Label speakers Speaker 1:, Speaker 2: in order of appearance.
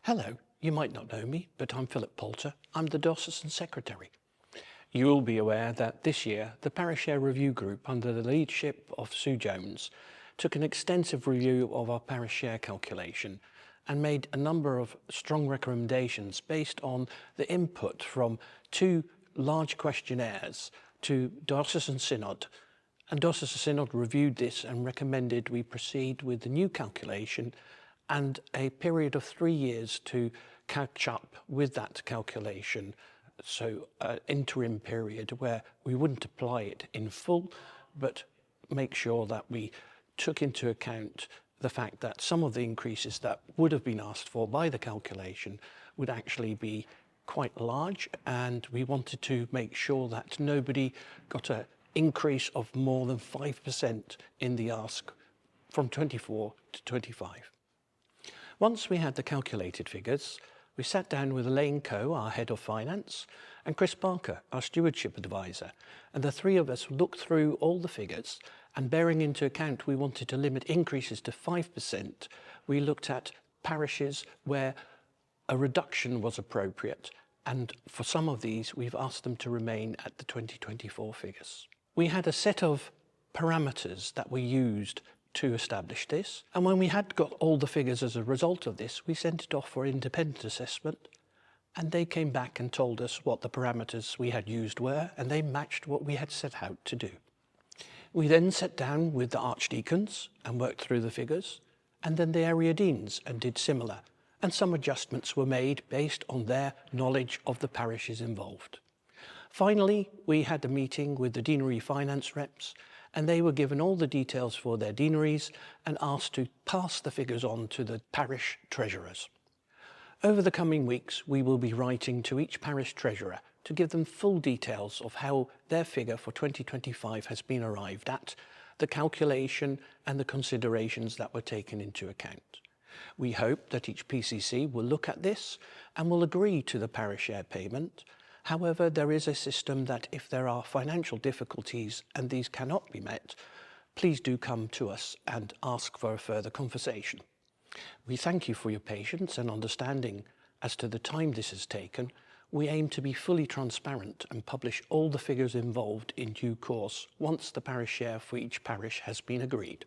Speaker 1: Hello, you might not know me, but I'm Philip Poulter. I'm the Diocesan Secretary. You'll be aware that this year the Parish Share Review Group, under the leadership of Sue Jones, took an extensive review of our parish share calculation and made a number of strong recommendations based on the input from two large questionnaires to Diocesan Synod. And Diocesan Synod reviewed this and recommended we proceed with the new calculation and a period of 3 years to catch up with that calculation. So an interim period where we wouldn't apply it in full, but make sure that we took into account the fact that some of the increases that would have been asked for by the calculation would actually be quite large, and we wanted to make sure that nobody got an increase of more than 5% in the ask from 24 to 25. Once we had the calculated figures, we sat down with Elaine Coe, our Head of Finance, and Chris Barker, our Stewardship Advisor, and the three of us looked through all the figures, and bearing into account we wanted to limit increases to 5%, we looked at parishes where a reduction was appropriate, and for some of these we've asked them to remain at the 2024 figures. We had a set of parameters that we used to establish this, and when we had got all the figures as a result of this, we sent it off for independent assessment, and they came back and told us what the parameters we had used were, and they matched what we had set out to do. We then sat down with the archdeacons and worked through the figures, and then the area deans and did similar, and some adjustments were made based on their knowledge of the parishes involved. Finally, we had a meeting with the deanery finance reps, and they were given all the details for their deaneries and asked to pass the figures on to the parish treasurers. Over the coming weeks, we will be writing to each parish treasurer to give them full details of how their figure for 2025 has been arrived at, the calculation and the considerations that were taken into account. We hope that each PCC will look at this and will agree to the parish share payment. However, there is a system that if there are financial difficulties and these cannot be met, please do come to us and ask for a further conversation. We thank you for your patience and understanding as to the time this has taken. We aim to be fully transparent and publish all the figures involved in due course once the parish share for each parish has been agreed.